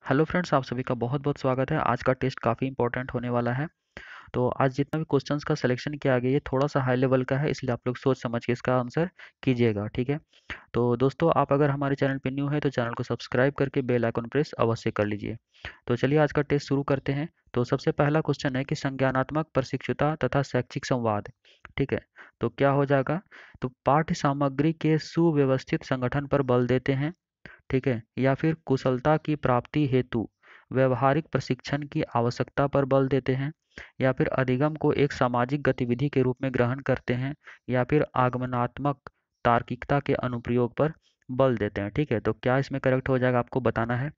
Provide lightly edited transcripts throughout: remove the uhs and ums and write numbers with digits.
Hello friends, आप सभी का बहुत बहुत स्वागत है। आज का टेस्ट काफ़ी इंपॉर्टेंट होने वाला है। तो आज जितना भी क्वेश्चंस का सिलेक्शन किया गया, ये थोड़ा सा हाई लेवल का है, इसलिए आप लोग सोच समझ के इसका आंसर कीजिएगा, ठीक है। तो दोस्तों, आप अगर हमारे चैनल पे न्यू है तो चैनल को सब्सक्राइब करके बेल आइकन प्रेस अवश्य कर लीजिए। तो चलिए आज का टेस्ट शुरू करते हैं। तो सबसे पहला क्वेश्चन है कि संज्ञानात्मक प्रशिक्षुता तथा शैक्षिक संवाद, ठीक है। तो क्या हो जाएगा? तो पाठ्य सामग्री के सुव्यवस्थित संगठन पर बल देते हैं, ठीक है, या फिर कुशलता की प्राप्ति हेतु व्यवहारिक प्रशिक्षण की आवश्यकता पर बल देते हैं, या फिर अधिगम को एक सामाजिक गतिविधि के रूप में ग्रहण करते हैं, या फिर आगमनात्मक तार्किकता के अनुप्रयोग पर बल देते हैं, ठीक है। तो क्या इसमें करेक्ट हो जाएगा, आपको बताना है।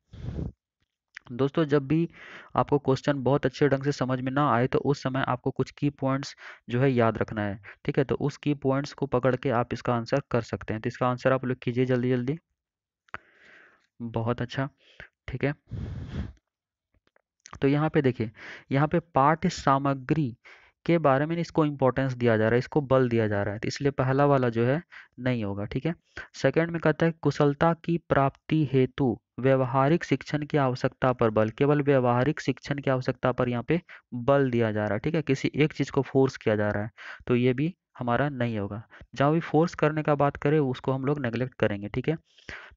दोस्तों, जब भी आपको क्वेश्चन बहुत अच्छे ढंग से समझ में ना आए तो उस समय आपको कुछ की पॉइंट्स जो है याद रखना है, ठीक है। तो उस की पॉइंट्स को पकड़ के आप इसका आंसर कर सकते हैं। तो इसका आंसर आप लोग कीजिए जल्दी जल्दी। बहुत अच्छा, ठीक है। तो यहाँ पे देखिए, यहाँ पे पाठ्य सामग्री के बारे में इसको इम्पोर्टेंस दिया जा रहा है, इसको बल दिया जा रहा है, तो इसलिए पहला वाला जो है नहीं होगा, ठीक है। सेकंड में कहता है कुशलता की प्राप्ति हेतु व्यवहारिक शिक्षण की आवश्यकता पर बल, केवल व्यवहारिक शिक्षण की आवश्यकता पर यहाँ पे बल दिया जा रहा है, ठीक है। किसी एक चीज को फोर्स किया जा रहा है, तो ये भी हमारा नहीं होगा। जहाँ भी फोर्स करने का बात करें उसको हम लोग नेग्लेक्ट करेंगे, ठीक है।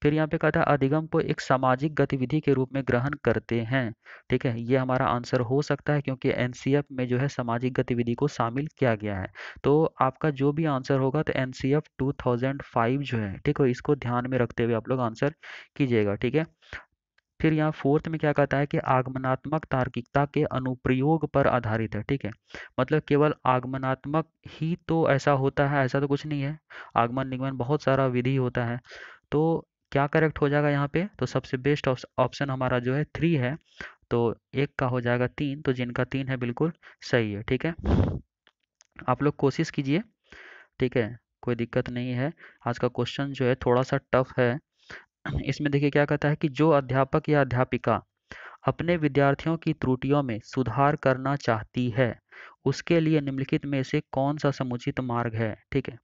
फिर यहाँ पे कहता है अधिगम को एक सामाजिक गतिविधि के रूप में ग्रहण करते हैं, ठीक है। ये हमारा आंसर हो सकता है क्योंकि एनसीएफ में जो है सामाजिक गतिविधि को शामिल किया गया है। तो आपका जो भी आंसर होगा तो एनसीएफ 2005 जो है, ठीक है, इसको ध्यान में रखते हुए आप लोग आंसर कीजिएगा, ठीक है। फिर यहाँ फोर्थ में क्या कहता है कि आगमनात्मक तार्किकता के अनुप्रयोग पर आधारित है, ठीक है। मतलब केवल आगमनात्मक ही तो ऐसा होता है, ऐसा तो कुछ नहीं है। आगमन निगमन बहुत सारा विधि होता है। तो क्या करेक्ट हो जाएगा यहाँ पे? तो सबसे बेस्ट ऑप्शन हमारा जो है 3 है। तो एक का हो जाएगा 3, तो जिनका 3 है बिल्कुल सही है, ठीक है। आप लोग कोशिश कीजिए, ठीक है, कोई दिक्कत नहीं है। आज का क्वेश्चन जो है थोड़ा सा टफ है। इसमें देखिए क्या कहता है कि जो अध्यापक या अध्यापिका अपने विद्यार्थियों की त्रुटियों में सुधार करना चाहती है, उसके लिए निम्नलिखित में से कौन सा समुचित मार्ग है, ठीक है।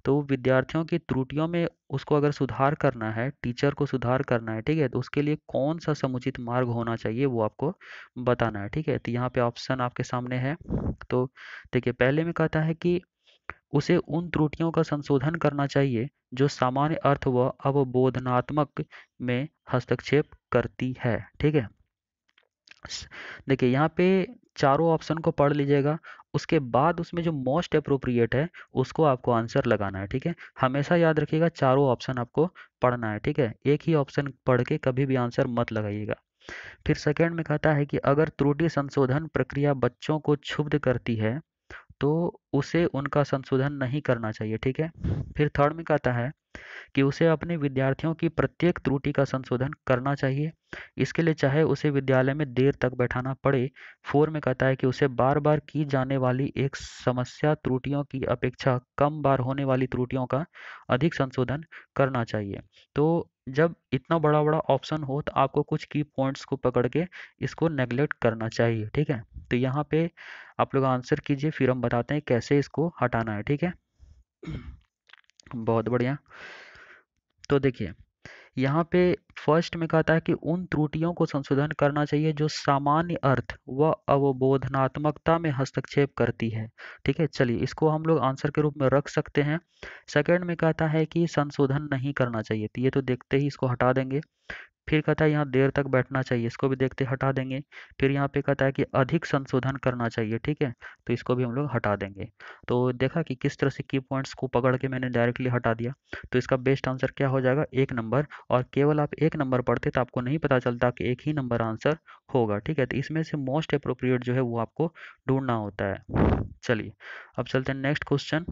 तो विद्यार्थियों की त्रुटियों में उसको अगर सुधार करना है, टीचर को सुधार करना है, ठीक है, तो उसके लिए कौन सा समुचित मार्ग होना चाहिए वो आपको बताना है, ठीक है। तो यहाँ पे ऑप्शन आपके सामने है। तो देखिए, पहले में कहता है कि उसे उन त्रुटियों का संशोधन करना चाहिए जो सामान्य अर्थ व अवबोधनात्मक में हस्तक्षेप करती है, ठीक है। देखिए यहाँ पे चारों ऑप्शन को पढ़ लीजिएगा, उसके बाद उसमें जो मोस्ट अप्रोप्रिएट है उसको आपको आंसर लगाना है, ठीक है। हमेशा याद रखिएगा चारों ऑप्शन आपको पढ़ना है, ठीक है। एक ही ऑप्शन पढ़ के कभी भी आंसर मत लगाइएगा। फिर सेकंड में कहता है कि अगर त्रुटि संशोधन प्रक्रिया बच्चों को क्षुब्ध करती है तो उसे उनका संशोधन नहीं करना चाहिए, ठीक है। फिर थर्ड में कहता है कि उसे अपने विद्यार्थियों की प्रत्येक त्रुटि का संशोधन करना चाहिए, इसके लिए चाहे उसे विद्यालय में देर तक बैठाना पड़े। फोर में कहता है कि उसे बार बार की जाने वाली एक समस्या त्रुटियों की अपेक्षा कम बार होने वाली त्रुटियों का अधिक संशोधन करना चाहिए। तो जब इतना बड़ा बड़ा ऑप्शन हो तो आपको कुछ की पॉइंट्स को पकड़ के इसको नेग्लेक्ट करना चाहिए, ठीक है। तो यहाँ पे आप लोग आंसर कीजिए, फिर हम बताते हैं कैसे इसको हटाना है, ठीक है। बहुत बढ़िया। तो देखिए, यहाँ पे फर्स्ट में कहता है कि उन त्रुटियों को संशोधन करना चाहिए जो सामान्य अर्थ व अवबोधनात्मकता में हस्तक्षेप करती है, ठीक है। चलिए इसको हम लोग आंसर के रूप में रख सकते हैं। सेकंड में कहता है कि संशोधन नहीं करना चाहिए, तो ये तो देखते ही इसको हटा देंगे। फिर कहता है यहाँ देर तक बैठना चाहिए, इसको भी देखते हटा देंगे। फिर यहाँ पे कहता है कि अधिक संशोधन करना चाहिए, ठीक है, तो इसको भी हम लोग हटा देंगे। तो देखा कि किस तरह से की पॉइंट्स को पकड़ के मैंने डायरेक्टली हटा दिया। तो इसका बेस्ट आंसर क्या हो जाएगा? एक नंबर। और केवल आप एक नंबर पढ़ते तो आपको नहीं पता चलता कि एक ही नंबर आंसर होगा, ठीक है। तो इसमें से मोस्ट अप्रोप्रिएट जो है वो आपको ढूंढना होता है। चलिए अब चलते हैं नेक्स्ट क्वेश्चन।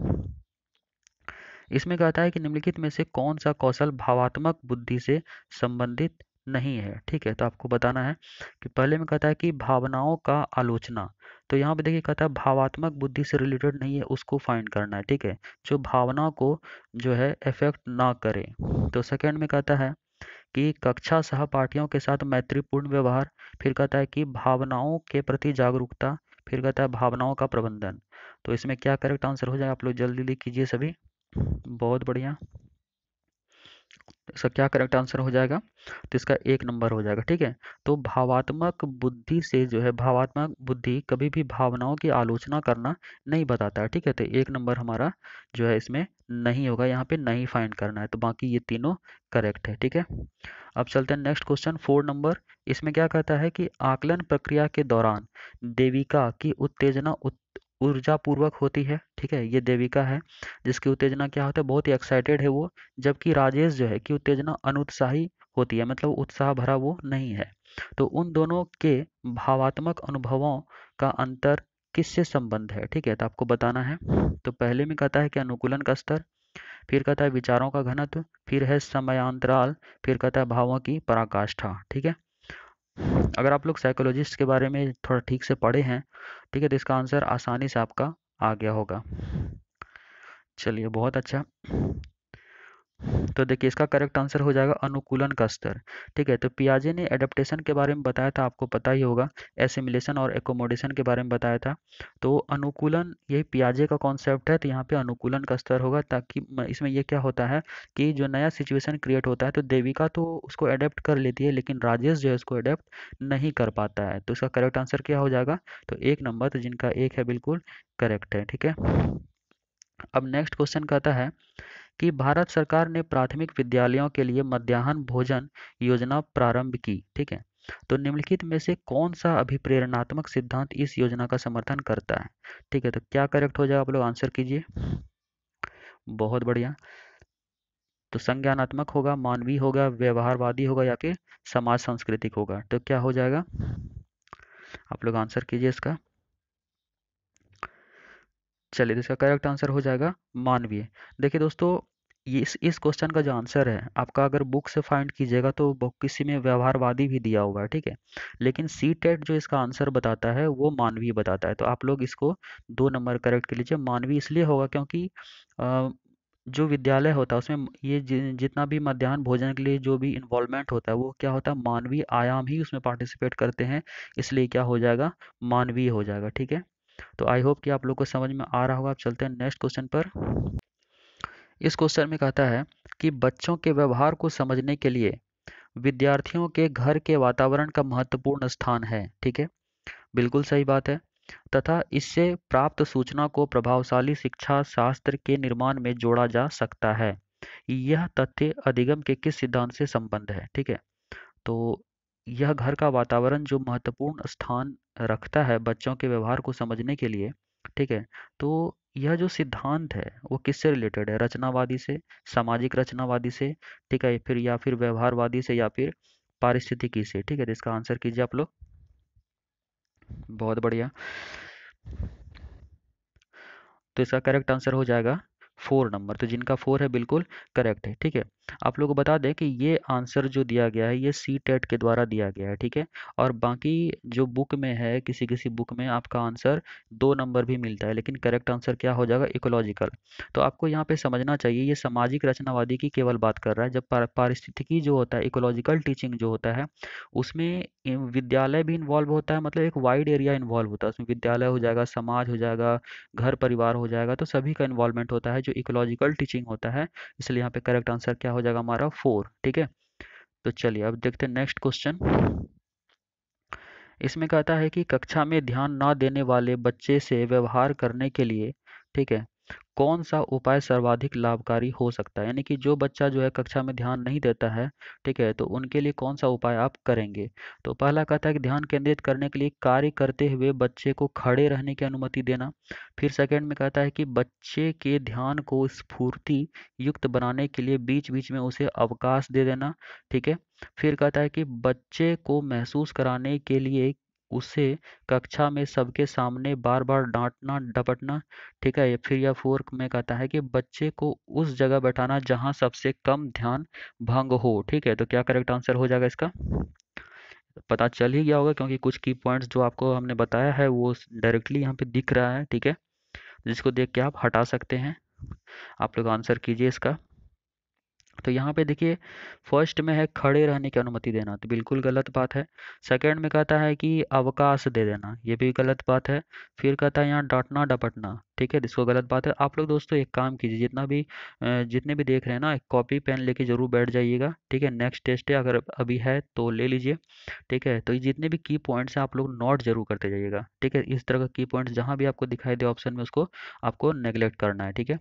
इसमें कहता है कि निम्नलिखित में से कौन सा कौशल भावात्मक बुद्धि से संबंधित नहीं है, ठीक है। तो आपको बताना है कि पहले में कहता है कि भावनाओं का आलोचना। तो यहाँ पे देखिए कहता है भावात्मक बुद्धि से रिलेटेड नहीं है, उसको फाइंड करना है, ठीक है, जो भावना को जो है इफेक्ट ना करे। तो सेकंड में कहता है कि कक्षा सहपाठियों के साथ मैत्रीपूर्ण व्यवहार। फिर कहता है कि भावनाओं के प्रति जागरूकता। फिर कहता है भावनाओं का प्रबंधन। तो इसमें क्या करेक्ट आंसर हो जाए, आप लोग जल्दी कीजिए सभी। बहुत बढ़िया। इसका क्या करेक्ट आंसर हो जाएगा? तो इसका 1 नंबर हो जाएगा, ठीक है। तो भावात्मक बुद्धि से जो है, भावात्मक बुद्धि कभी भी भावनाओं की आलोचना करना नहीं बताता है, ठीक है। तो 1 नंबर हमारा जो है इसमें नहीं होगा, यहाँ पे नहीं फाइंड करना है। तो बाकी ये तीनों करेक्ट है, ठीक है। अब चलते हैं नेक्स्ट क्वेश्चन 4 नंबर। इसमें क्या कहता है कि आकलन प्रक्रिया के दौरान देविका की उत्तेजना ऊर्जा पूर्वक होती है, ठीक है। ये देविका है जिसकी उत्तेजना क्या होता है, बहुत ही एक्साइटेड है वो, जबकि राजेश जो है कि उत्तेजना अनुत्साही होती है, मतलब उत्साह भरा वो नहीं है। तो उन दोनों के भावात्मक अनुभवों का अंतर किससे संबंध है, ठीक है। तो आपको बताना है। तो पहले में कहता है कि अनुकूलन का स्तर, फिर कहता है विचारों का घनत्व, फिर है समयांतराल, फिर कहता है भावों की पराकाष्ठा, ठीक है। अगर आप लोग साइकोलॉजिस्ट के बारे में थोड़ा ठीक से पढ़े हैं, ठीक है, तो इसका आंसर आसानी से आपका आ गया होगा। चलिए बहुत अच्छा। तो देखिए इसका करेक्ट आंसर हो जाएगा अनुकूलन का स्तर, ठीक है। तो पियाजे ने एडेप्टेशन के बारे में बताया था, आपको पता ही होगा। एसिमिलेशन और एकोमोडेशन के बारे में बताया था। तो अनुकूलन यही पियाजे का कॉन्सेप्ट है, तो यहाँ पे अनुकूलन का स्तर होगा, ताकि इसमें ये क्या होता है कि जो नया सिचुएशन क्रिएट होता है तो देविका तो उसको अडेप्ट कर लेती है, लेकिन राजेश जो है उसको अडेप्ट नहीं कर पाता है। तो इसका करेक्ट आंसर क्या हो जाएगा? तो 1 नंबर, तो जिनका 1 है बिल्कुल करेक्ट है, ठीक है। अब नेक्स्ट क्वेश्चन कहता है कि भारत सरकार ने प्राथमिक विद्यालयों के लिए मध्याह्न भोजन योजना प्रारंभ की, ठीक है। तो निम्नलिखित में से कौन सा अभिप्रेरणात्मक सिद्धांत इस योजना का समर्थन करता है, ठीक है। तो क्या करेक्ट हो जाएगा, आप लोग आंसर कीजिए। बहुत बढ़िया। तो संज्ञानात्मक होगा, मानवीय होगा, व्यवहारवादी होगा, या फिर समाज सांस्कृतिक होगा? तो क्या हो जाएगा, आप लोग आंसर कीजिए इसका। चलिए, तो इसका करेक्ट आंसर हो जाएगा मानवीय। देखिए दोस्तों, ये इस क्वेश्चन का जो आंसर है आपका, अगर बुक से फाइंड कीजिएगा तो किसी में व्यवहारवादी भी दिया हुआ है, ठीक है। लेकिन सी टेट जो इसका आंसर बताता है वो मानवीय बताता है। तो आप लोग इसको 2 नंबर करेक्ट कर लीजिए। मानवीय इसलिए होगा क्योंकि जो विद्यालय होता है उसमें ये जितना भी मध्याह्न भोजन के लिए जो भी इन्वॉल्वमेंट होता है वो क्या होता है, मानवीय आयाम ही उसमें पार्टिसिपेट करते हैं। इसलिए क्या हो जाएगा, मानवीय हो जाएगा, ठीक है। तो आई होप कि आप लोग को समझ में आ रहा होगा। आप चलते हैं नेक्स्ट क्वेश्चन पर। इस क्वेश्चन में कहता है कि बच्चों के व्यवहार को समझने के लिए विद्यार्थियों के घर के वातावरण का महत्वपूर्ण स्थान है, ठीक है। बिल्कुल सही बात है। तथा इससे प्राप्त सूचना को प्रभावशाली शिक्षा शास्त्र के निर्माण में जोड़ा जा सकता है। यह तथ्य अधिगम के किस सिद्धांत से संबंध है, ठीक है। तो यह घर का वातावरण जो महत्वपूर्ण स्थान रखता है बच्चों के व्यवहार को समझने के लिए, ठीक है। तो यह जो सिद्धांत है वो किससे रिलेटेड है, रचनावादी से, सामाजिक रचनावादी से, ठीक है, फिर या फिर व्यवहारवादी से, या फिर पारिस्थितिकी से, ठीक है। तो इसका आंसर कीजिए आप लोग। बहुत बढ़िया। तो इसका करेक्ट आंसर हो जाएगा 4 नंबर, तो जिनका 4 है बिल्कुल करेक्ट है, ठीक है। आप लोग को बता दें कि ये आंसर जो दिया गया है ये सी टेट के द्वारा दिया गया है, ठीक है। और बाकी जो बुक में है, किसी किसी बुक में आपका आंसर 2 नंबर भी मिलता है, लेकिन करेक्ट आंसर क्या हो जाएगा, इकोलॉजिकल। तो आपको यहाँ पे समझना चाहिए ये सामाजिक रचनावादी की केवल बात कर रहा है, जब पारिस्थितिकी जो होता है, इकोलॉजिकल टीचिंग जो होता है उसमें विद्यालय भी इन्वॉल्व होता है, मतलब एक वाइड एरिया इन्वॉल्व होता है उसमें। विद्यालय हो जाएगा, समाज हो जाएगा, घर परिवार हो जाएगा, तो सभी का इन्वॉल्वमेंट होता है जो इकोलॉजिकल टीचिंग होता है। इसलिए यहाँ पे करेक्ट आंसर क्या हो जाएगा हमारा 4, ठीक है। तो चलिए अब देखते हैं नेक्स्ट क्वेश्चन। इसमें कहता है कि कक्षा में ध्यान ना देने वाले बच्चे से व्यवहार करने के लिए, ठीक है, कौन सा उपाय सर्वाधिक लाभकारी हो सकता है, यानी कि जो बच्चा जो है कक्षा में ध्यान नहीं देता है, ठीक है, तो उनके लिए कौन सा उपाय आप करेंगे। तो पहला कहता है कि ध्यान केंद्रित करने के लिए कार्य करते हुए बच्चे को खड़े रहने की अनुमति देना। फिर सेकंड में कहता है कि बच्चे के ध्यान को स्फूर्ति युक्त बनाने के लिए बीच बीच में उसे अवकाश दे देना, ठीक है। फिर कहता है कि बच्चे को महसूस कराने के लिए उसे कक्षा में सबके सामने बार बार डांटना डपटना, ठीक है। फिर या फोर्क में कहता है कि बच्चे को उस जगह बैठाना जहां सबसे कम ध्यान भंग हो, ठीक है। तो क्या करेक्ट आंसर हो जाएगा इसका, पता चल ही गया होगा क्योंकि कुछ की पॉइंट्स जो आपको हमने बताया है वो डायरेक्टली यहाँ पे दिख रहा है, ठीक है, जिसको देख के आप हटा सकते हैं। आप लोग आंसर कीजिए इसका। तो यहाँ पे देखिए, फर्स्ट में है खड़े रहने की अनुमति देना, तो बिल्कुल गलत बात है। सेकंड में कहता है कि अवकाश दे देना, ये भी गलत बात है। फिर कहता है यहाँ डांटना डपटना, ठीक है, इसको गलत बात है। आप लोग दोस्तों एक काम कीजिए, जितने भी देख रहे हैं ना, एक कॉपी पेन लेके जरूर बैठ जाइएगा, ठीक है। नेक्स्ट टेस्ट है, अगर अभी है तो ले लीजिए, ठीक है। तो ये जितने भी की पॉइंट्स हैं आप लोग नोट जरूर करते जाइएगा, ठीक है। इस तरह का की पॉइंट्स जहाँ भी आपको दिखाई दे ऑप्शन में, उसको आपको नेग्लेक्ट करना है, ठीक है।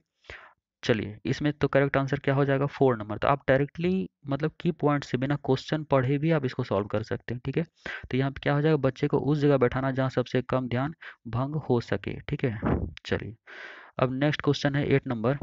चलिए, इसमें तो करेक्ट आंसर क्या हो जाएगा, 4 नंबर। तो आप डायरेक्टली मतलब की पॉइंट से बिना क्वेश्चन पढ़े भी आप इसको सॉल्व कर सकते हैं, ठीक है। तो यहाँ पे क्या हो जाएगा, बच्चे को उस जगह बैठाना जहाँ सबसे कम ध्यान भंग हो सके, ठीक है। चलिए, अब नेक्स्ट क्वेश्चन है 8 नंबर।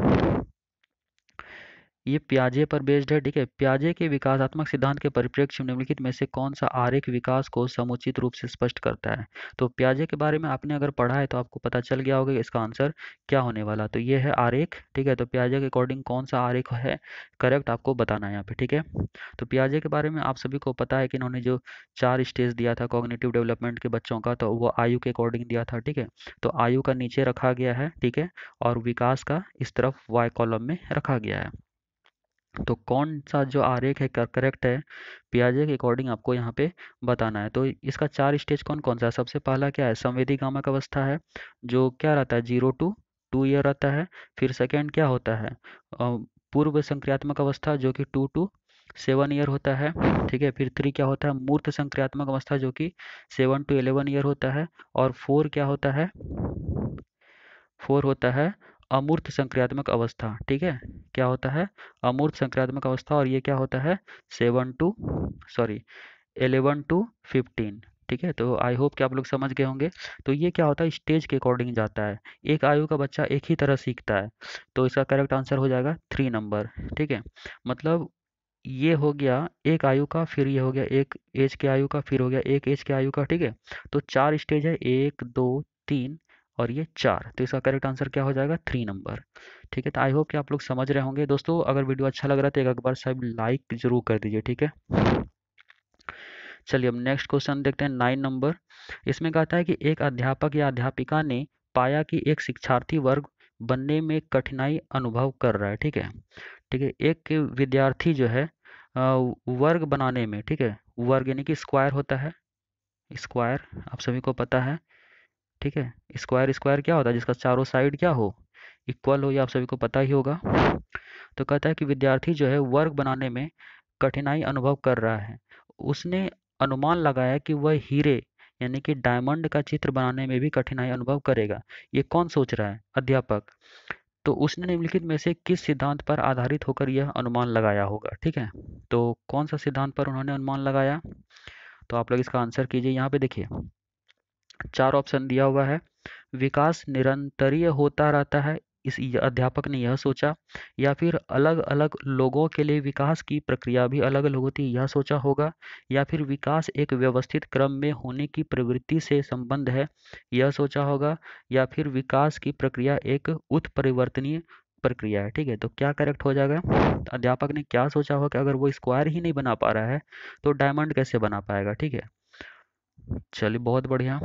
ये प्याजे पर बेस्ड है, ठीक है। प्याजे के विकासात्मक सिद्धांत के परिप्रेक्ष्य में निम्नलिखित में से कौन सा आरेख विकास को समुचित रूप से स्पष्ट करता है। तो प्याजे के बारे में आपने अगर पढ़ा है तो आपको पता चल गया होगा कि इसका आंसर क्या होने वाला। तो ये है आरेख, ठीक है। तो प्याजे के अकॉर्डिंग कौन सा आरेख है करेक्ट, आपको बताना है यहाँ पे, ठीक है। तो प्याजे के बारे में आप सभी को पता है कि इन्होंने जो 4 स्टेज दिया था कॉग्निटिव डेवलपमेंट के बच्चों का, तो वो आयु के अकॉर्डिंग दिया था, ठीक है। तो आयु का नीचे रखा गया है, ठीक है, और विकास का इस तरफ वाई कॉलम में रखा गया है। तो कौन सा जो आरेख है करेक्ट है पियाजे के अकॉर्डिंग, आपको यहाँ पे बताना है। तो इसका 4 स्टेज कौन कौन सा है। सबसे पहला क्या है, संवेदी गामक अवस्था है, जो क्या रहता है 0 to 2 ईयर रहता है। फिर सेकंड क्या होता है, पूर्व संक्रियात्मक अवस्था, जो कि 2 to 7 ईयर होता है, ठीक है। फिर 3 क्या होता है, मूर्त संक्रियात्मक अवस्था, जो कि 7 to 11 ईयर होता है। और 4 क्या होता है, 4 होता है अमूर्त संक्रियात्मक अवस्था, ठीक है। क्या होता है, अमूर्त संक्रियात्मक अवस्था। और ये क्या होता है, 11 to 15, ठीक है। तो आई होप कि आप लोग समझ गए होंगे। तो ये क्या होता है, स्टेज के अकॉर्डिंग जाता है, एक आयु का बच्चा एक ही तरह सीखता है। तो इसका करेक्ट आंसर हो जाएगा 3 नंबर, ठीक है। मतलब ये हो गया एक आयु का, फिर ये हो गया एक एज के आयु का, फिर हो गया एक एज के आयु का, ठीक है। तो 4 स्टेज है, 1 2 3 और ये 4। तो इसका करेक्ट आंसर क्या हो जाएगा, 3 नंबर, ठीक है। तो आई होप कि आप लोग समझ रहे होंगे दोस्तों। अगर वीडियो अच्छा लग रहा है तो एक बार सब लाइक जरूर कर दीजिए, ठीक है। चलिए, अब नेक्स्ट क्वेश्चन देखते हैं 9 नंबर। इसमें कहता है कि एक अध्यापक या अध्यापिका ने पाया कि एक शिक्षार्थी वर्ग बनने में कठिनाई अनुभव कर रहा है, ठीक है। ठीक है, एक विद्यार्थी जो है वर्ग बनाने में, ठीक है, वर्ग यानी कि स्क्वायर होता है, स्क्वायर आप सभी को पता है, ठीक है। स्क्वायर स्क्वायर क्या होता है, जिसका चारों साइड क्या हो, इक्वल हो, ये आप सभी को पता ही होगा। तो कहता है कि विद्यार्थी जो है वर्ग बनाने में कठिनाई अनुभव कर रहा है। उसने अनुमान लगाया कि वह हीरे यानी कि डायमंड का चित्र बनाने में भी कठिनाई अनुभव करेगा। ये कौन सोच रहा है, अध्यापक। तो उसने निम्नलिखित में से किस सिद्धांत पर आधारित होकर यह अनुमान लगाया होगा, ठीक है। तो कौन सा सिद्धांत पर उन्होंने अनुमान लगाया, तो आप लोग इसका आंसर कीजिए। यहाँ पे देखिए 4 ऑप्शन दिया हुआ है। विकास निरंतरीय होता रहता है, अध्यापक ने यह सोचा। या फिर अलग अलग लोगों के लिए विकास की प्रक्रिया भी अलग अलग होती है, यह सोचा होगा। या फिर विकास एक व्यवस्थित क्रम में होने की प्रवृत्ति से संबंध है, यह सोचा होगा। या फिर विकास की प्रक्रिया एक उत्परिवर्तनीय प्रक्रिया है, ठीक है। तो क्या करेक्ट हो जाएगा, अध्यापक ने क्या सोचा होगा कि अगर वो स्क्वायर ही नहीं बना पा रहा है तो डायमंड कैसे बना पाएगा, ठीक है। चलिए, बहुत बढ़िया।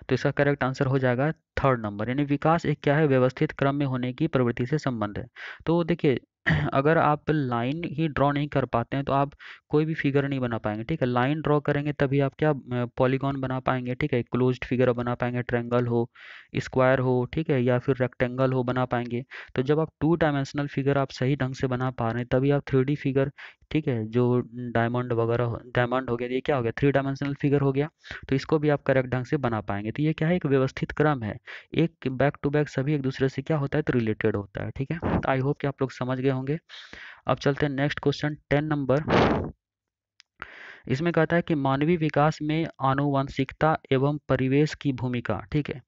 तो इसका करेक्ट आंसर हो जाएगा 3 नंबर, यानी विकास एक क्या है, व्यवस्थित क्रम में होने की प्रवृत्ति से संबंध है। तो देखिए अगर आप लाइन ही ड्रॉ नहीं कर पाते हैं तो आप कोई भी फिगर नहीं बना पाएंगे, ठीक है। लाइन ड्रॉ करेंगे तभी आप क्या पॉलीगॉन बना पाएंगे, ठीक है, क्लोज्ड फिगर बना पाएंगे, ट्रायंगल हो, स्क्वायर हो, ठीक है, या फिर रेक्टेंगल हो, बना पाएंगे। तो जब आप 2 डायमेंशनल फिगर आप सही ढंग से बना पा रहे हैं तभी आप 3D फिगर, ठीक है, जो डायमंड वगैरह, डायमंड हो गया, ये क्या हो गया, 3 डायमेंशनल फिगर हो गया। तो इसको भी आप करेक्ट ढंग से बना पाएंगे। तो ये क्या है, एक व्यवस्थित क्रम है, एक बैक टू बैक सभी एक दूसरे से क्या होता है, तो रिलेटेड होता है, ठीक है। तो आई होप कि आप लोग समझ गए होंगे। अब चलते हैं नेक्स्ट क्वेश्चन 10 नंबर। इसमें कहता है कि मानवीय विकास में आनुवंशिकता एवं परिवेश की भूमिका, ठीक है।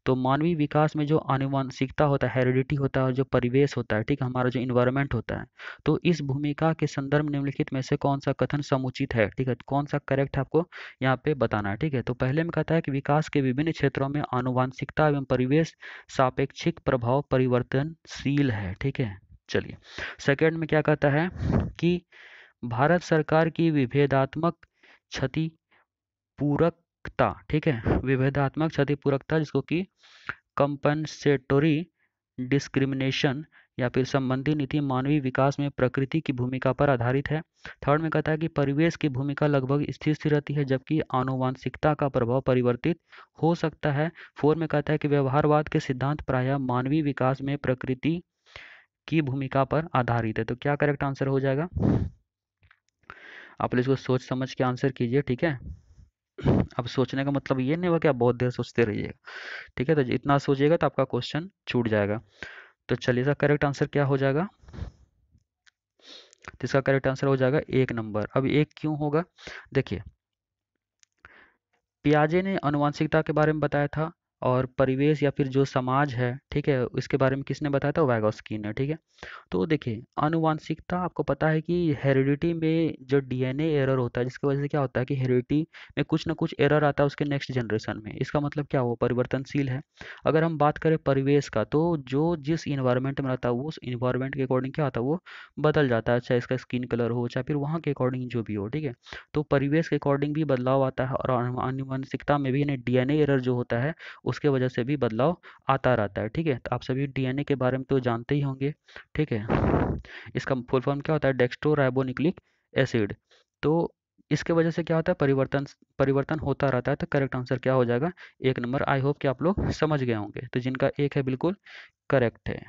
तो मानवीय विकास में जो आनुवंशिकता होता है, हेरिडिटी होता है, और जो परिवेश होता है, ठीक है, हमारा जो इन्वायरमेंट होता है, तो इस भूमिका के संदर्भ में निम्नलिखित में से कौन सा कथन समुचित है, ठीक है, कौन सा करेक्ट है आपको यहाँ पे बताना है, ठीक है। तो पहले में कहता है कि विकास के विभिन्न क्षेत्रों में आनुवंशिकता एवं परिवेश सापेक्षिक प्रभाव परिवर्तनशील है, ठीक है। चलिए, सेकंड में क्या कहता है कि भारत सरकार की विभेदात्मक क्षति पूरकता, ठीक है, विभेदात्मक क्षति पूरकता, जिसको कि कंपनसेटोरी डिस्क्रिमिनेशन या फिर संबंधी नीति मानवीय विकास में प्रकृति की भूमिका पर आधारित है। थर्ड में कहता है कि परिवेश की भूमिका लगभग स्थिर स्थिर रहती है जबकि आनुवांशिकता का प्रभाव परिवर्तित हो सकता है। फोर में कहता है कि व्यवहारवाद के सिद्धांत प्रायः मानवीय विकास में प्रकृति की भूमिका पर आधारित है। तो क्या करेक्ट आंसर हो जाएगा? आप इसको सोच समझ के आंसर कीजिए, ठीक है। अब सोचने का मतलब ये नहीं होगा कि आप बहुत देर सोचते रहिएगा, ठीक है। तो इतना सोचिएगा तो आपका क्वेश्चन छूट जाएगा। तो चलिए, इसका करेक्ट आंसर क्या हो जाएगा? तो इसका करेक्ट आंसर हो जाएगा 1 नंबर। अब 1 क्यों होगा? देखिए, पियाजे ने आनुवंशिकता के बारे में बताया था और परिवेश या फिर जो समाज है, ठीक है, इसके बारे में किसने बताया था? वैगोस्की ने, ठीक है। तो देखिए, आनुवांशिकता आपको पता है कि हेरिडिटी में जो डीएनए एरर होता है जिसकी वजह से क्या होता है कि हेरिडिटी में कुछ ना कुछ एरर आता है उसके नेक्स्ट जनरेशन में। इसका मतलब क्या, वो परिवर्तनशील है। अगर हम बात करें परिवेश का, तो जो जिस इन्वायरमेंट में रहता है वो उस इन्वायरमेंट के अकॉर्डिंग क्या होता है, वो बदल जाता है, चाहे इसका स्किन कलर हो चाहे फिर वहाँ के अकॉर्डिंग जो भी हो, ठीक है। तो परिवेश के अकॉर्डिंग भी बदलाव आता है और आनुवंशिकता में भी डीएनए एरर जो होता है उसके वजह से भी बदलाव आता रहता है, ठीक है। तो आप सभी डीएनए के बारे में तो जानते ही होंगे, ठीक है। इसका फुल फॉर्म क्या होता है? Dextro ribonucleic acid. तो इसके वजह से क्या होता है? परिवर्तन परिवर्तन होता रहता है। तो करेक्ट आंसर क्या हो जाएगा? 1 नंबर। आई होप कि आप लोग समझ गए होंगे। तो जिनका 1 है बिल्कुल करेक्ट है।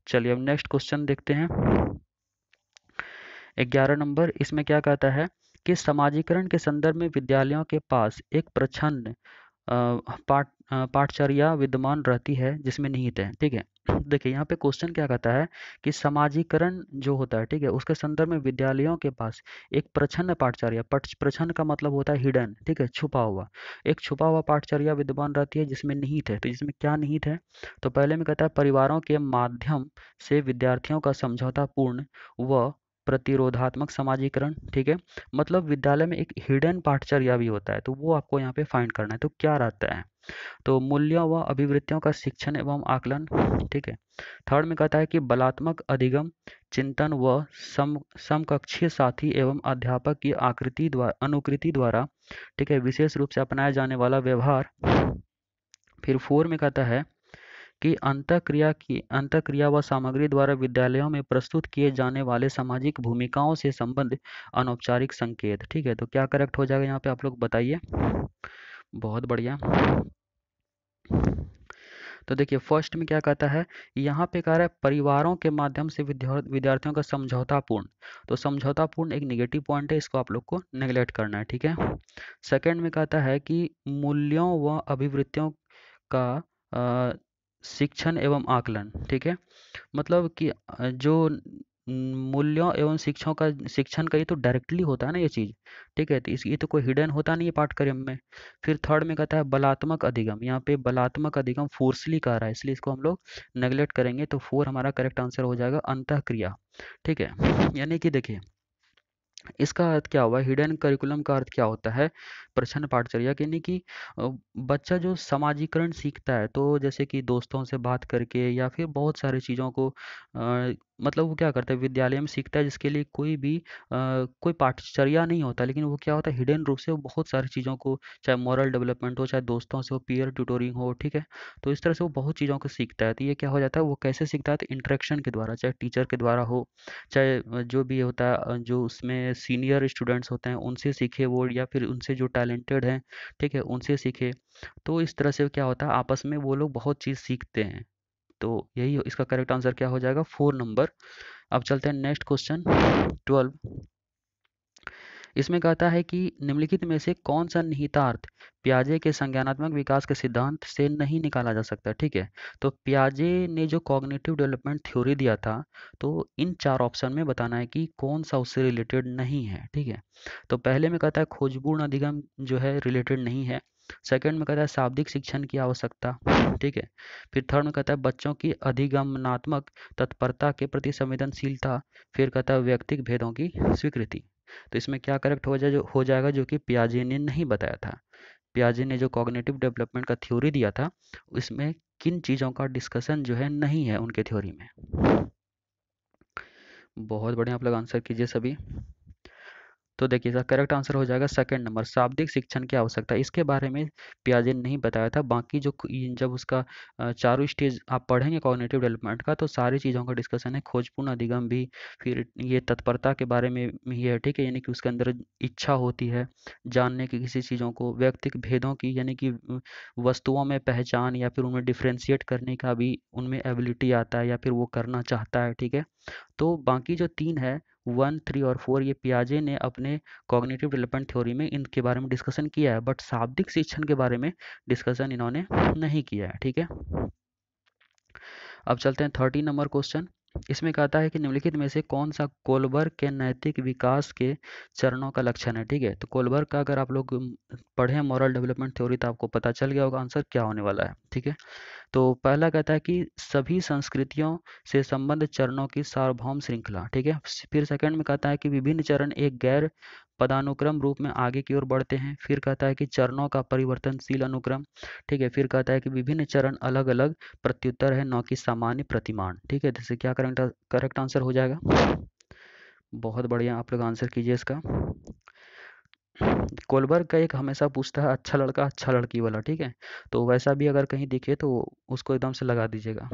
चलिए अब नेक्स्ट क्वेश्चन देखते हैं। 11 नंबर, इसमें क्या कहता है कि समाजीकरण के संदर्भ में विद्यालयों के पास एक प्रच्छन्न पाठचर्या विद्यमान रहती है जिसमें निहित है, ठीक है। देखिए, यहाँ पे क्वेश्चन क्या कहता है कि समाजीकरण जो होता है, ठीक है, उसके संदर्भ में विद्यालयों के पास एक प्रच्छन्न पाठचर्या, प्रच्छन्न का मतलब होता है हिडन, ठीक है, छुपा हुआ, एक छुपा हुआ पाठचर्या विद्यमान रहती है जिसमें निहित है। तो जिसमें क्या निहित है? तो पहले में कहता है परिवारों के माध्यम से विद्यार्थियों का समझौतापूर्ण व प्रतिरोधात्मक समाजीकरण, ठीक है। मतलब विद्यालय में एक हिडन पाठचर्या भी होता है, तो वो आपको यहाँ पे फाइंड करना है। तो क्या रहता है? तो मूल्यों व अभिवृत्तियों का शिक्षण एवं आकलन, ठीक है। थर्ड में कहता है कि बलात्मक अधिगम, चिंतन व समकक्षीय साथी एवं अध्यापक की आकृति द्वारा अनुकृति द्वारा, ठीक है, विशेष रूप से अपनाया जाने वाला व्यवहार। फिर फोर में कहता है कि अंतःक्रिया व सामग्री द्वारा विद्यालयों में प्रस्तुत किए जाने वाले सामाजिक भूमिकाओं से संबंध अनौपचारिक संकेत, ठीक है। तो क्या करेक्ट हो जाएगा यहाँ पे, आप लोग बताइए। बहुत बढ़िया। तो देखिए, फर्स्ट में क्या कहता है, यहाँ पे कह रहा है परिवारों के माध्यम से विद्यार्थियों का समझौतापूर्ण। तो समझौतापूर्ण एक निगेटिव पॉइंट है, इसको आप लोग को नेगलेक्ट करना है, ठीक है। सेकंड में कहता है कि मूल्यों व अभिवृत्तियों का शिक्षण एवं आकलन, ठीक है। मतलब कि जो मूल्यों एवं शिक्षण का ये तो डायरेक्टली होता है ना ये चीज़, ठीक है। तो इस ये तो कोई हिडन होता नहीं है पाठ्यक्रम में। फिर थर्ड में कहता है बलात्मक अधिगम, यहाँ पे बलात्मक अधिगम फोर्सली कह रहा है, इसलिए इसको हम लोग नेगलेक्ट करेंगे। तो फोर हमारा करेक्ट आंसर हो जाएगा अंतःक्रिया, ठीक है। यानी कि देखिए, इसका अर्थ क्या हुआ? हिडन करिकुलम का अर्थ क्या होता है? प्रच्छन्न पाठचर्या, यानी कि बच्चा जो समाजीकरण सीखता है, तो जैसे कि दोस्तों से बात करके या फिर बहुत सारी चीज़ों को मतलब वो क्या करता है विद्यालय में सीखता है जिसके लिए कोई पाठचर्या नहीं होता, लेकिन वो क्या होता है हिडन रूप से वो बहुत सारी चीज़ों को, चाहे मॉरल डेवलपमेंट हो, चाहे दोस्तों से हो, पीयर ट्यूटोरिंग हो, ठीक है। तो इस तरह से वो बहुत चीज़ों को सीखता है। तो ये क्या हो जाता है, वो कैसे सीखता है? तो इंटरेक्शन के द्वारा, चाहे टीचर के द्वारा हो, चाहे जो भी होता है जो उसमें सीनियर स्टूडेंट्स होते हैं उनसे सीखे वो, या फिर उनसे जो टैलेंटेड हैं, ठीक है, उनसे सीखे। तो इस तरह से क्या होता है आपस में वो लोग बहुत चीज़ सीखते हैं। तो यही इसका करेक्ट आंसर क्या हो जाएगा? 4 नंबर। अब चलते हैं नेक्स्ट क्वेश्चन 12। इसमें कहता है कि निम्नलिखित में से कौन सा निहितार्थ पियाजे के संज्ञानात्मक विकास के सिद्धांत से नहीं निकाला जा सकता, ठीक है। तो पियाजे ने जो कॉग्निटिव डेवलपमेंट थ्योरी दिया था, तो इन 4 ऑप्शन में बताना है कि कौन सा उससे रिलेटेड नहीं है, ठीक है। तो पहले में कहता है खोजपूर्ण अधिगम जो है रिलेटेड नहीं है। सेकंड में कहता है शाब्दिक शिक्षण की आवश्यकता, ठीक है। फिर थर्ड में कहता है बच्चों की अधिगमनात्मक तत्परता के प्रति संवेदनशीलता। फिर कहता है व्यक्तिगत भेदों की स्वीकृति। तो इसमें क्या करेक्ट हो जाएगा, जो कि पियाजे ने नहीं बताया था। पियाजे ने जो कॉग्निटिव डेवलपमेंट का थ्योरी दिया था, उसमें किन चीज़ों का डिस्कशन जो है नहीं है उनके थ्योरी में। बहुत बढ़िया, आप लोग आंसर कीजिए सभी। तो देखिए इसका करेक्ट आंसर हो जाएगा सेकंड नंबर, शाब्दिक शिक्षण की आवश्यकता। इसके बारे में पियाजे ने नहीं बताया था। बाकी जो जब उसका चारों स्टेज आप पढ़ेंगे कॉग्निटिव डेवलपमेंट का, तो सारी चीज़ों का डिस्कशन है। खोजपूर्ण अधिगम भी, फिर ये तत्परता के बारे में ही है, ठीक है, यानी कि उसके अंदर इच्छा होती है जानने की किसी चीज़ों को, व्यक्तिक भेदों की यानी कि वस्तुओं में पहचान या फिर उनमें डिफ्रेंशिएट करने का भी उनमें एबिलिटी आता है या फिर वो करना चाहता है, ठीक है। तो बाकी जो 3 है 1, 3 और 4, ये पियाजे ने अपने कॉग्निटिव डेवलपमेंट थ्योरी में इनके बारे में डिस्कशन किया है, बट शाब्दिक शिक्षण के बारे में डिस्कशन इन्होंने नहीं किया है, ठीक है। अब चलते हैं 13 नंबर क्वेश्चन। इसमें कहता है कि निम्नलिखित में से कौन सा कोलबर्ग के नैतिक विकास के चरणों का लक्षण है, ठीक है। तो कोलबर्ग का अगर आप लोग पढ़ें मॉरल डेवलपमेंट थ्योरी, तो आपको पता चल गया होगा आंसर क्या होने वाला है, ठीक है। तो पहला कहता है कि सभी संस्कृतियों से संबद्ध चरणों की सार्वभौम श्रृंखला, ठीक है। फिर सेकंड में कहता है कि विभिन्न चरण एक गैर पदानुक्रम रूप में आगे की ओर बढ़ते हैं। फिर कहता है कि चरणों का परिवर्तनशील अनुक्रम, ठीक है। फिर कहता है कि विभिन्न चरण अलग अलग प्रत्युत्तर है, न कि सामान्य प्रतिमान, ठीक है। जैसे क्या करेक्ट करेक्ट आंसर हो जाएगा। बहुत बढ़िया, आप लोग आंसर कीजिए इसका। कोलबर्ग का एक हमेशा पूछता है अच्छा लड़का अच्छा लड़की वाला, ठीक है। तो वैसा भी अगर कहीं दिखे तो उसको एकदम से लगा दीजिएगा।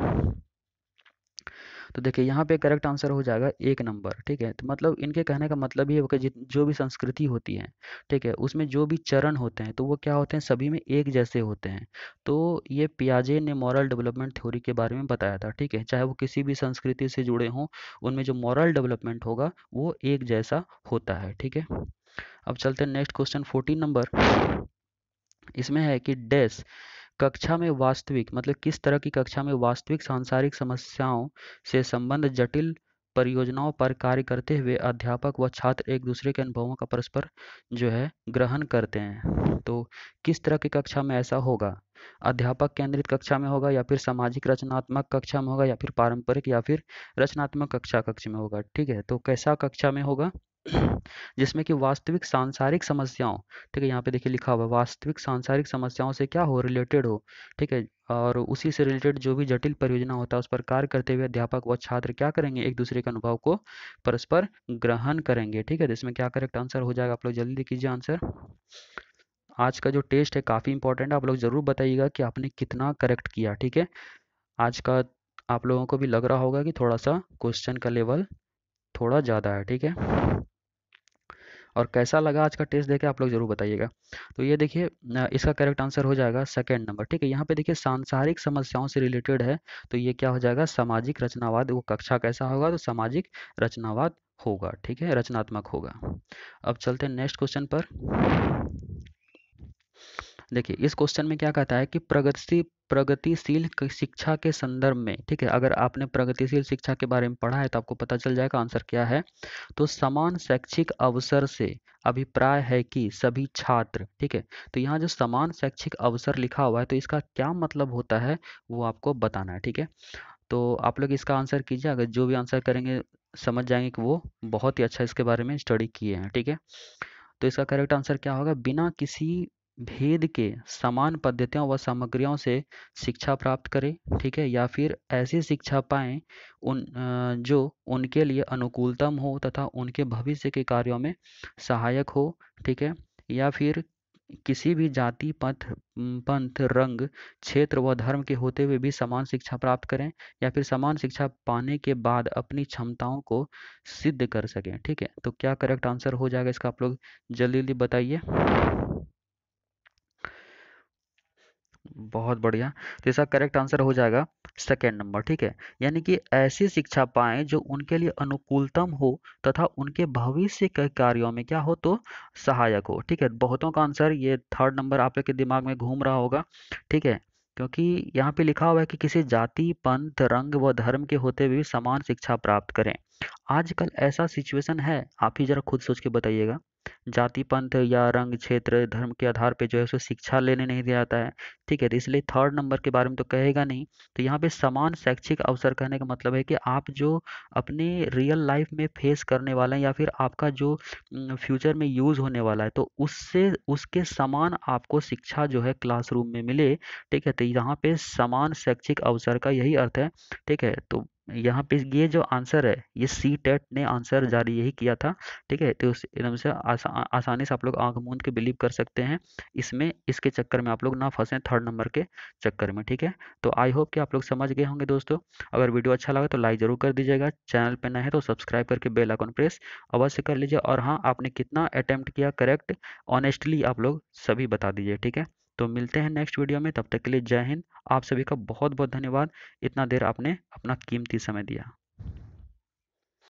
तो देखिए यहाँ पे करेक्ट आंसर हो जाएगा 1 नंबर, ठीक है। तो मतलब इनके कहने का मतलब ये है कि जो भी संस्कृति होती है, ठीक है, उसमें जो भी चरण होते हैं तो वो क्या होते हैं, सभी में एक जैसे होते हैं। तो ये पियाजे ने मॉरल डेवलपमेंट थ्योरी के बारे में बताया था, ठीक है। चाहे वो किसी भी संस्कृति से जुड़े हों, उनमें जो मॉरल डेवलपमेंट होगा वो एक जैसा होता है, ठीक है। अब चलते हैं नेक्स्ट क्वेश्चन 14 नंबर। इसमें है कि डैश कक्षा में वास्तविक, मतलब किस तरह की कक्षा में वास्तविक सांसारिक समस्याओं से संबंध जटिल परियोजनाओं पर कार्य करते हुए अध्यापक व छात्र एक दूसरे के अनुभवों का परस्पर जो है ग्रहण करते हैं। तो किस तरह की कक्षा में ऐसा होगा, अध्यापक केंद्रित कक्षा में होगा, या फिर सामाजिक रचनात्मक कक्षा में होगा, या फिर पारंपरिक या फिर रचनात्मक कक्ष में होगा, ठीक है। तो कैसा कक्षा में होगा जिसमें कि वास्तविक सांसारिक समस्याओं, ठीक है, यहाँ पे देखिए लिखा हुआ है वास्तविक सांसारिक समस्याओं से क्या हो, रिलेटेड हो, ठीक है। और उसी से रिलेटेड जो भी जटिल परियोजना होता है उस पर कार्य करते हुए अध्यापक व छात्र क्या करेंगे, एक दूसरे के अनुभव को परस्पर ग्रहण करेंगे, ठीक है। तो इसमें क्या करेक्ट आंसर हो जाएगा, आप लोग जल्दी कीजिए आंसर। आज का जो टेस्ट है काफ़ी इंपॉर्टेंट है, आप लोग ज़रूर बताइएगा कि आपने कितना करेक्ट किया, ठीक है। आज का आप लोगों को भी लग रहा होगा कि थोड़ा सा क्वेश्चन का लेवल थोड़ा ज़्यादा है, ठीक है। और कैसा लगा आज का टेस्ट देके आप लोग जरूर बताइएगा। तो ये देखिए इसका करेक्ट आंसर हो जाएगा सेकंड नंबर, ठीक है। यहाँ पे देखिए सांसारिक समस्याओं से रिलेटेड है, तो ये क्या हो जाएगा, सामाजिक रचनावाद। वो कक्षा कैसा होगा, तो सामाजिक रचनावाद होगा, ठीक है, रचनात्मक होगा। अब चलते हैं नेक्स्ट क्वेश्चन पर। देखिए इस क्वेश्चन में क्या कहता है कि प्रगतिशील शिक्षा के संदर्भ में, ठीक है, अगर आपने प्रगतिशील शिक्षा के बारे में पढ़ा है तो आपको पता चल जाएगा आंसर क्या है। तो समान शैक्षिक अवसर से अभिप्राय है कि सभी छात्र, ठीक है। तो यहाँ जो समान शैक्षिक अवसर लिखा हुआ है तो इसका क्या मतलब होता है वो आपको बताना है, ठीक है। तो आप लोग इसका आंसर कीजिए, अगर जो भी आंसर करेंगे समझ जाएंगे कि वो बहुत ही अच्छा इसके बारे में स्टडी किए हैं, ठीक है। तो इसका करेक्ट आंसर क्या होगा, बिना किसी भेद के समान पद्धतियों व सामग्रियों से शिक्षा प्राप्त करें, ठीक है, या फिर ऐसी शिक्षा पाएं जो उनके लिए अनुकूलतम हो तथा उनके भविष्य के कार्यों में सहायक हो, ठीक है। या फिर किसी भी जाति पंथ रंग क्षेत्र व धर्म के होते हुए भी समान शिक्षा प्राप्त करें, या फिर समान शिक्षा पाने के बाद अपनी क्षमताओं को सिद्ध कर सकें, ठीक है। तो क्या करेक्ट आंसर हो जाएगा इसका, आप लोग जल्दी जल्दी बताइए। बहुत बढ़िया। तो इसका करेक्ट आंसर हो जाएगा सेकेंड नंबर, ठीक है। यानी कि ऐसी शिक्षा पाएं जो उनके लिए अनुकूलतम हो तथा उनके भविष्य के कार्यों में क्या हो, तो सहायक हो, ठीक है। बहुतों का आंसर ये थर्ड नंबर आप लोग के दिमाग में घूम रहा होगा, ठीक है। क्योंकि यहाँ पे लिखा हुआ है कि किसी जाति पंथ रंग व धर्म के होते हुए भी समान शिक्षा प्राप्त करें। आजकल ऐसा सिचुएशन है, आप ही जरा खुद सोच के बताइएगा। जाति पंथ या रंग क्षेत्र धर्म के आधार पे जो है उसे शिक्षा लेने नहीं दिया जाता है, ठीक है। तो इसलिए थर्ड नंबर के बारे में तो कहेगा नहीं। तो यहाँ पे समान शैक्षिक अवसर कहने का मतलब है कि आप जो अपने रियल लाइफ में फेस करने वाले हैं या फिर आपका जो फ्यूचर में यूज होने वाला है, तो उससे उसके समान आपको शिक्षा जो है क्लासरूम में मिले, ठीक है। तो यहाँ पे समान शैक्षिक अवसर का यही अर्थ है, ठीक है। तो यहाँ पे ये जो आंसर है ये सी टेट ने आंसर जारी यही किया था। ठीक है, तो एकदम से आसानी से आप लोग आंख मूंद के बिलीव कर सकते हैं। इसमें इसके चक्कर में आप लोग ना फंसे थर्ड नंबर के चक्कर में। ठीक है, तो आई होप कि आप लोग समझ गए होंगे दोस्तों। अगर वीडियो अच्छा लगा तो लाइक जरूर कर दीजिएगा, चैनल पे नए हैं तो सब्सक्राइब करके बेल आइकन प्रेस अवश्य कर लीजिए। और हाँ, आपने कितना अटेम्प्ट किया करेक्ट ऑनेस्टली आप लोग सभी बता दीजिए। ठीक है, तो मिलते हैं नेक्स्ट वीडियो में, तब तक के लिए जय हिंद। आप सभी का बहुत बहुत धन्यवाद, इतना देर आपने अपना कीमती समय दिया।